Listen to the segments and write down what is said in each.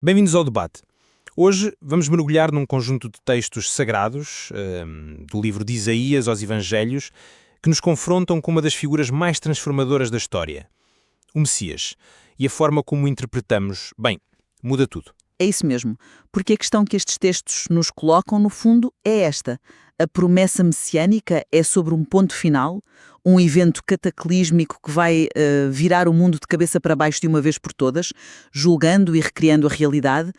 Bem-vindos ao debate. Hoje vamos mergulhar num conjunto de textos sagrados, do livro de Isaías aos Evangelhos, que nos confrontam com uma das figuras mais transformadoras da história, o Messias. E a forma como o interpretamos, bem, muda tudo. É isso mesmo, porque a questão que estes textos nos colocam, no fundo, é esta. A promessa messiânica é sobre um ponto final, um evento cataclísmico que vai virar o mundo de cabeça para baixo de uma vez por todas, julgando e recriando a realidade,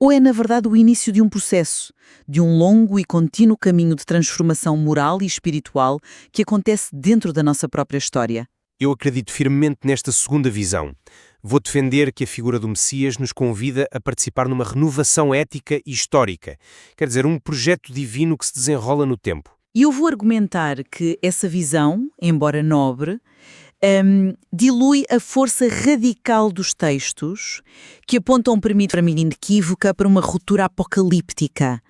ou é, na verdade, o início de um processo, de um longo e contínuo caminho de transformação moral e espiritual que acontece dentro da nossa própria história? Eu acredito firmemente nesta segunda visão. Vou defender que a figura do Messias nos convida a participar numa renovação ética e histórica. Quer dizer, um projeto divino que se desenrola no tempo. E eu vou argumentar que essa visão, embora nobre, dilui a força radical dos textos que apontam para mim inequívoca para uma ruptura apocalíptica.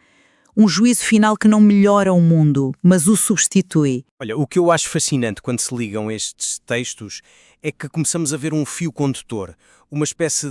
Um juízo final que não melhora o mundo, mas o substitui. Olha, o que eu acho fascinante quando se ligam estes textos é que começamos a ver um fio condutor, uma espécie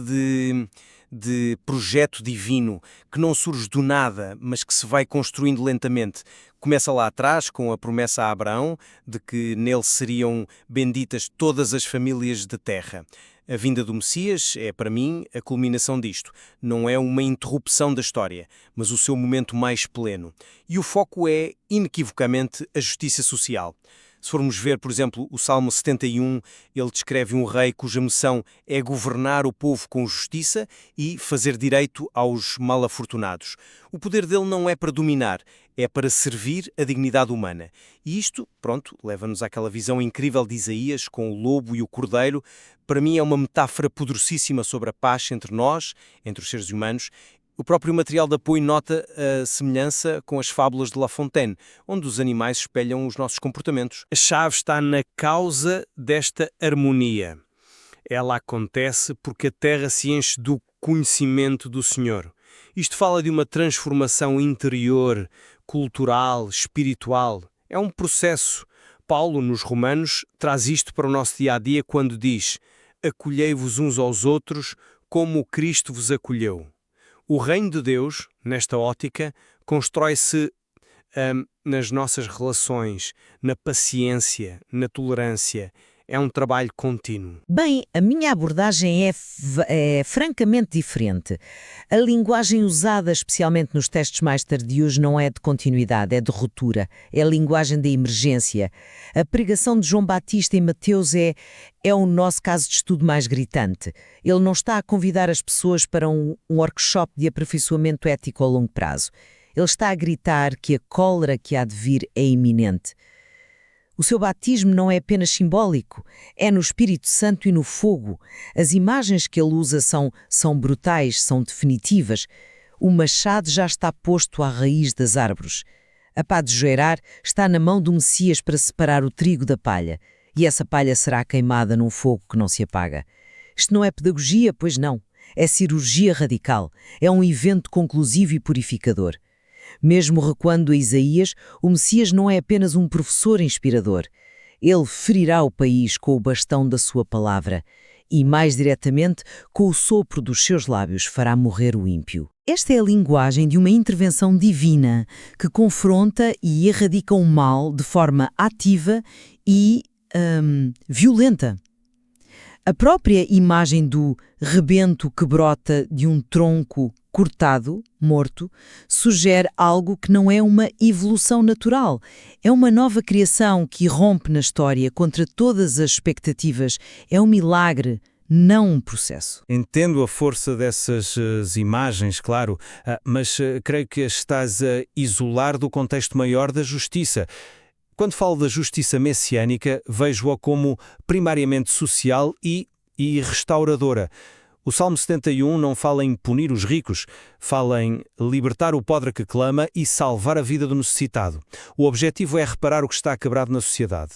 de projeto divino que não surge do nada, mas que se vai construindo lentamente. Começa lá atrás com a promessa a Abraão de que nele seriam benditas todas as famílias da terra. A vinda do Messias é, para mim, a culminação disto. Não é uma interrupção da história, mas o seu momento mais pleno. E o foco é, inequivocamente, a justiça social. Se formos ver, por exemplo, o Salmo 71, ele descreve um rei cuja missão é governar o povo com justiça e fazer direito aos mal-afortunados. O poder dele não é para dominar, é para servir a dignidade humana. E isto, pronto, leva-nos àquela visão incrível de Isaías com o lobo e o cordeiro. Para mim é uma metáfora poderosíssima sobre a paz entre nós, entre os seres humanos. O próprio material de apoio nota a semelhança com as fábulas de La Fontaine, onde os animais espelham os nossos comportamentos. A chave está na causa desta harmonia. Ela acontece porque a terra se enche do conhecimento do Senhor. Isto fala de uma transformação interior, cultural, espiritual. É um processo. Paulo, nos Romanos, traz isto para o nosso dia-a-dia quando diz: acolhei-vos uns aos outros como Cristo vos acolheu. O reino de Deus, nesta ótica, constrói-se nas nossas relações, na paciência, na tolerância. É um trabalho contínuo. Bem, a minha abordagem é francamente diferente. A linguagem usada, especialmente nos textos mais tardios, não é de continuidade, é de ruptura. É a linguagem da emergência. A pregação de João Batista em Mateus é o nosso caso de estudo mais gritante. Ele não está a convidar as pessoas para um workshop de aperfeiçoamento ético a longo prazo. Ele está a gritar que a cólera que há de vir é iminente. O seu batismo não é apenas simbólico, é no Espírito Santo e no fogo. As imagens que ele usa são brutais, são definitivas. O machado já está posto à raiz das árvores. A pá de joeirar está na mão do Messias para separar o trigo da palha, e essa palha será queimada num fogo que não se apaga. Isto não é pedagogia, pois não. É cirurgia radical. É um evento conclusivo e purificador. Mesmo recuando a Isaías, o Messias não é apenas um professor inspirador. Ele ferirá o país com o bastão da sua palavra e, mais diretamente, com o sopro dos seus lábios fará morrer o ímpio. Esta é a linguagem de uma intervenção divina que confronta e erradica o mal de forma ativa e violenta. A própria imagem do rebento que brota de um tronco cortado, morto, sugere algo que não é uma evolução natural. É uma nova criação que irrompe na história contra todas as expectativas. É um milagre, não um processo. Entendo a força dessas imagens, claro, mas creio que as estás a isolar do contexto maior da justiça. Quando falo da justiça messiânica, vejo-a como primariamente social e restauradora. O Salmo 71 não fala em punir os ricos, fala em libertar o pobre que clama e salvar a vida do necessitado. O objetivo é reparar o que está quebrado na sociedade.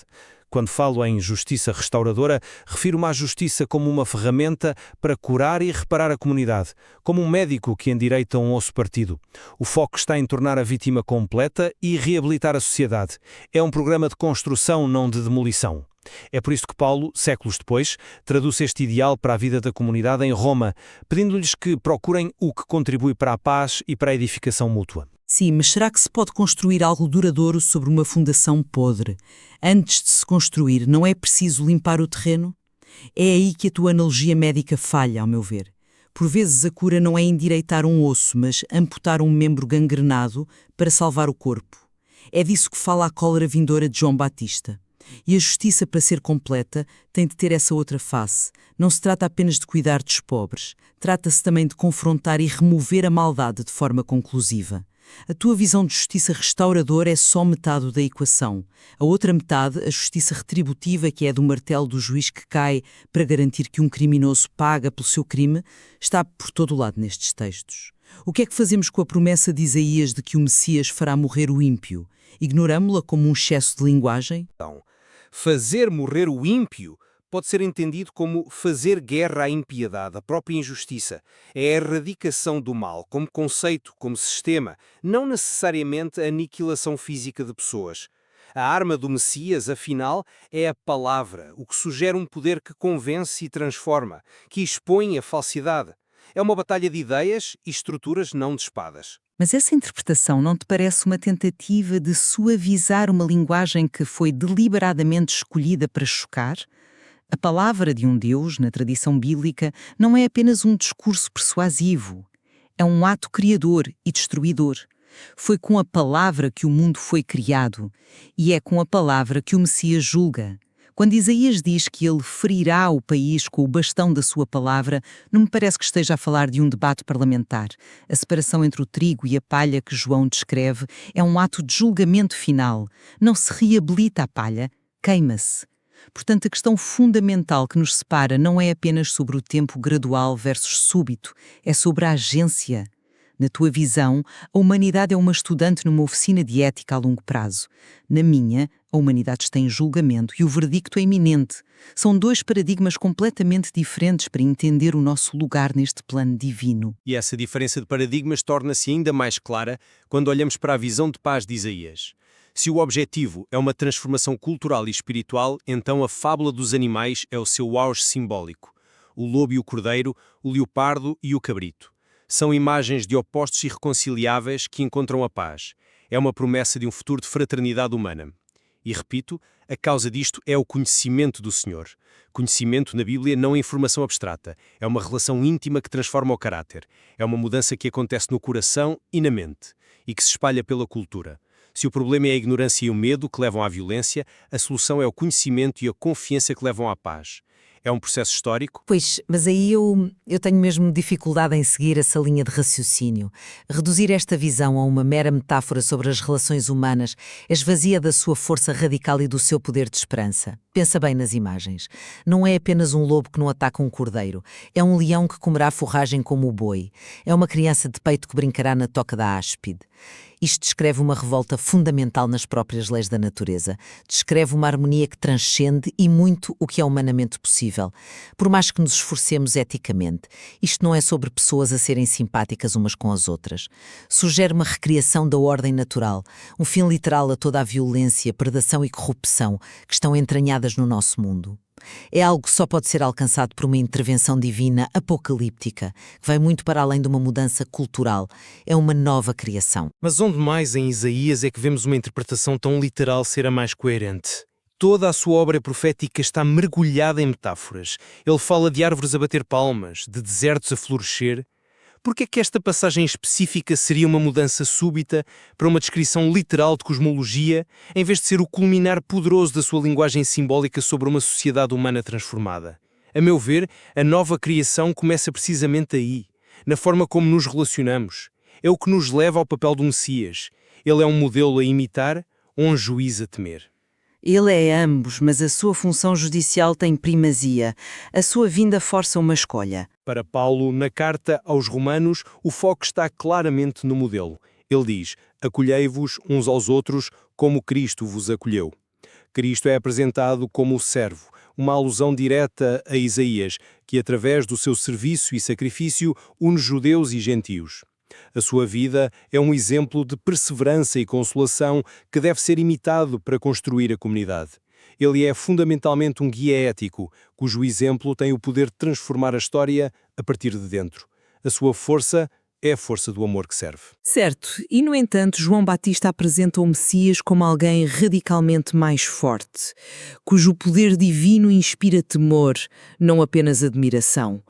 Quando falo em justiça restauradora, refiro-me à justiça como uma ferramenta para curar e reparar a comunidade, como um médico que endireita um osso partido. O foco está em tornar a vítima completa e reabilitar a sociedade. É um programa de construção, não de demolição. É por isso que Paulo, séculos depois, traduz este ideal para a vida da comunidade em Roma, pedindo-lhes que procurem o que contribui para a paz e para a edificação mútua. Sim, mas será que se pode construir algo duradouro sobre uma fundação podre? Antes de se construir, não é preciso limpar o terreno? É aí que a tua analogia médica falha, ao meu ver. Por vezes a cura não é endireitar um osso, mas amputar um membro gangrenado para salvar o corpo. É disso que fala a cólera vindoura de João Batista. E a justiça, para ser completa, tem de ter essa outra face. Não se trata apenas de cuidar dos pobres. Trata-se também de confrontar e remover a maldade de forma conclusiva. A tua visão de justiça restauradora é só metade da equação. A outra metade, a justiça retributiva, que é do martelo do juiz que cai para garantir que um criminoso paga pelo seu crime, está por todo o lado nestes textos. O que é que fazemos com a promessa de Isaías de que o Messias fará morrer o ímpio? Ignoramo-la como um excesso de linguagem? Então, fazer morrer o ímpio pode ser entendido como fazer guerra à impiedade, à própria injustiça. É a erradicação do mal, como conceito, como sistema, não necessariamente a aniquilação física de pessoas. A arma do Messias, afinal, é a palavra, o que sugere um poder que convence e transforma, que expõe a falsidade. É uma batalha de ideias e estruturas, não de espadas. Mas essa interpretação não te parece uma tentativa de suavizar uma linguagem que foi deliberadamente escolhida para chocar? A palavra de um Deus, na tradição bíblica, não é apenas um discurso persuasivo. É um ato criador e destruidor. Foi com a palavra que o mundo foi criado e é com a palavra que o Messias julga. Quando Isaías diz que ele ferirá o país com o bastão da sua palavra, não me parece que esteja a falar de um debate parlamentar. A separação entre o trigo e a palha que João descreve é um ato de julgamento final. Não se reabilita a palha, queima-se. Portanto, a questão fundamental que nos separa não é apenas sobre o tempo gradual versus súbito, é sobre a agência. Na tua visão, a humanidade é uma estudante numa oficina de ética a longo prazo. Na minha, a humanidade está em julgamento e o verdicto é iminente. São dois paradigmas completamente diferentes para entender o nosso lugar neste plano divino. E essa diferença de paradigmas torna-se ainda mais clara quando olhamos para a visão de paz de Isaías. Se o objetivo é uma transformação cultural e espiritual, então a fábula dos animais é o seu auge simbólico. O lobo e o cordeiro, o leopardo e o cabrito. São imagens de opostos irreconciliáveis que encontram a paz. É uma promessa de um futuro de fraternidade humana. E repito, a causa disto é o conhecimento do Senhor. Conhecimento na Bíblia não é informação abstrata. É uma relação íntima que transforma o caráter. É uma mudança que acontece no coração e na mente, e que se espalha pela cultura. Se o problema é a ignorância e o medo que levam à violência, a solução é o conhecimento e a confiança que levam à paz. É um processo histórico? Pois, mas aí eu tenho mesmo dificuldade em seguir essa linha de raciocínio. Reduzir esta visão a uma mera metáfora sobre as relações humanas esvazia da sua força radical e do seu poder de esperança. Pensa bem nas imagens. Não é apenas um lobo que não ataca um cordeiro. É um leão que comerá forragem como o boi. É uma criança de peito que brincará na toca da áspide. Isto descreve uma revolta fundamental nas próprias leis da natureza. Descreve uma harmonia que transcende e muito o que é humanamente possível. Por mais que nos esforcemos eticamente, isto não é sobre pessoas a serem simpáticas umas com as outras. Sugere uma recriação da ordem natural, um fim literal a toda a violência, predação e corrupção que estão entranhadas no nosso mundo. É algo que só pode ser alcançado por uma intervenção divina apocalíptica, que vai muito para além de uma mudança cultural. É uma nova criação. Mas onde mais em Isaías é que vemos uma interpretação tão literal ser a mais coerente? Toda a sua obra profética está mergulhada em metáforas. Ele fala de árvores a bater palmas, de desertos a florescer. Por que é que esta passagem específica seria uma mudança súbita para uma descrição literal de cosmologia, em vez de ser o culminar poderoso da sua linguagem simbólica sobre uma sociedade humana transformada? A meu ver, a nova criação começa precisamente aí, na forma como nos relacionamos. É o que nos leva ao papel do Messias. Ele é um modelo a imitar ou um juiz a temer. Ele é ambos, mas a sua função judicial tem primazia. A sua vinda força uma escolha. Para Paulo, na carta aos Romanos, o foco está claramente no modelo. Ele diz: acolhei-vos uns aos outros como Cristo vos acolheu. Cristo é apresentado como o servo, uma alusão direta a Isaías, que através do seu serviço e sacrifício une judeus e gentios. A sua vida é um exemplo de perseverança e consolação que deve ser imitado para construir a comunidade. Ele é fundamentalmente um guia ético, cujo exemplo tem o poder de transformar a história a partir de dentro. A sua força é a força do amor que serve. Certo, e no entanto, João Batista apresenta o Messias como alguém radicalmente mais forte, cujo poder divino inspira temor, não apenas admiração.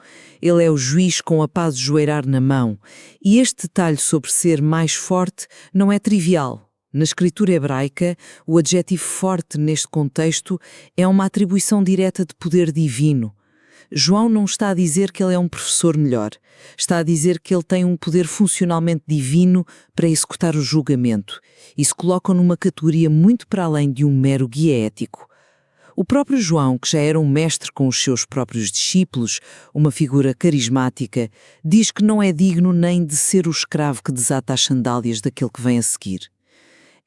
Ele é o juiz com a paz de joeirar na mão, e este detalhe sobre ser mais forte não é trivial. Na escritura hebraica, o adjetivo forte neste contexto é uma atribuição direta de poder divino. João não está a dizer que ele é um professor melhor. Está a dizer que ele tem um poder funcionalmente divino para executar o julgamento. E se colocam numa categoria muito para além de um mero guia ético. O próprio João, que já era um mestre com os seus próprios discípulos, uma figura carismática, diz que não é digno nem de ser o escravo que desata as sandálias daquele que vem a seguir.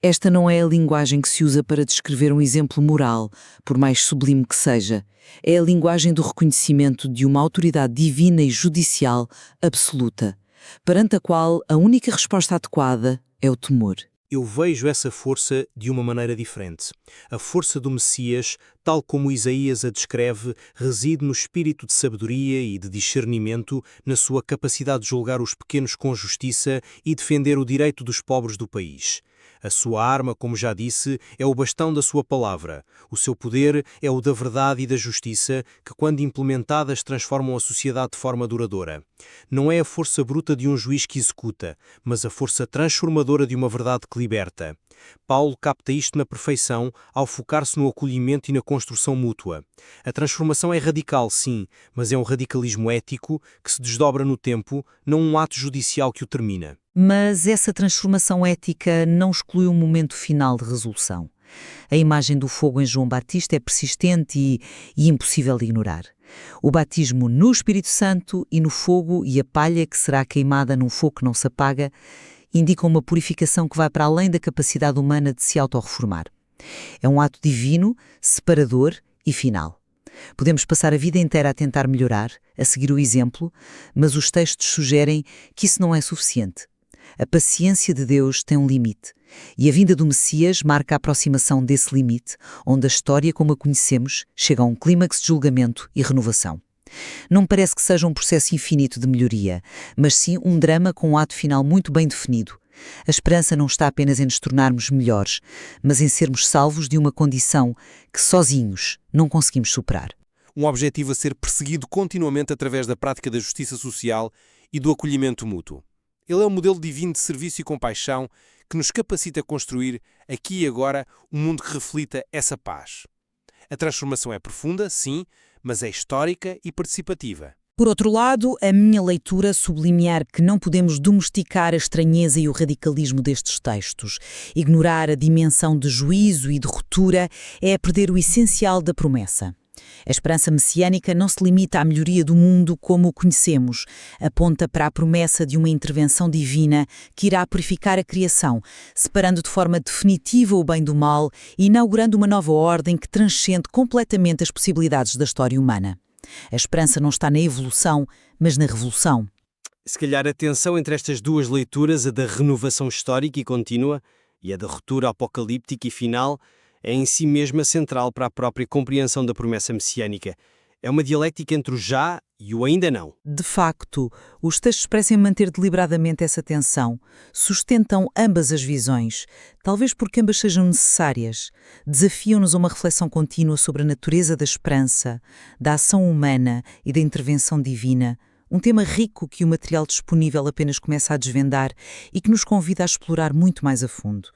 Esta não é a linguagem que se usa para descrever um exemplo moral, por mais sublime que seja. É a linguagem do reconhecimento de uma autoridade divina e judicial absoluta, perante a qual a única resposta adequada é o temor. Eu vejo essa força de uma maneira diferente. A força do Messias, tal como Isaías a descreve, reside no espírito de sabedoria e de discernimento, na sua capacidade de julgar os pequenos com justiça e defender o direito dos pobres do país. A sua arma, como já disse, é o bastão da sua palavra. O seu poder é o da verdade e da justiça, que, quando implementadas, transformam a sociedade de forma duradoura. Não é a força bruta de um juiz que executa, mas a força transformadora de uma verdade que liberta. Paulo capta isto na perfeição ao focar-se no acolhimento e na construção mútua. A transformação é radical, sim, mas é um radicalismo ético que se desdobra no tempo, não um ato judicial que o termina. Mas essa transformação ética não exclui um momento final de resolução. A imagem do fogo em João Batista é persistente e impossível de ignorar. O batismo no Espírito Santo e no fogo e a palha que será queimada num fogo que não se apaga indicam uma purificação que vai para além da capacidade humana de se autorreformar. É um ato divino, separador e final. Podemos passar a vida inteira a tentar melhorar, a seguir o exemplo, mas os textos sugerem que isso não é suficiente. A paciência de Deus tem um limite, e a vinda do Messias marca a aproximação desse limite, onde a história como a conhecemos chega a um clímax de julgamento e renovação. Não me parece que seja um processo infinito de melhoria, mas sim um drama com um ato final muito bem definido. A esperança não está apenas em nos tornarmos melhores, mas em sermos salvos de uma condição que sozinhos não conseguimos superar. Um objetivo a ser perseguido continuamente através da prática da justiça social e do acolhimento mútuo. Ele é um modelo divino de serviço e compaixão que nos capacita a construir, aqui e agora, um mundo que reflita essa paz. A transformação é profunda, sim, mas é histórica e participativa. Por outro lado, a minha leitura sublimiar que não podemos domesticar a estranheza e o radicalismo destes textos. Ignorar a dimensão de juízo e de ruptura é perder o essencial da promessa. A esperança messiânica não se limita à melhoria do mundo como o conhecemos, aponta para a promessa de uma intervenção divina que irá purificar a criação, separando de forma definitiva o bem do mal e inaugurando uma nova ordem que transcende completamente as possibilidades da história humana. A esperança não está na evolução, mas na revolução. Se calhar a tensão entre estas duas leituras, a da renovação histórica e contínua e a da ruptura apocalíptica e final, é em si mesma central para a própria compreensão da promessa messiânica. É uma dialética entre o já e o ainda não. De facto, os textos parecem manter deliberadamente essa tensão, sustentam ambas as visões, talvez porque ambas sejam necessárias, desafiam-nos a uma reflexão contínua sobre a natureza da esperança, da ação humana e da intervenção divina, um tema rico que o material disponível apenas começa a desvendar e que nos convida a explorar muito mais a fundo.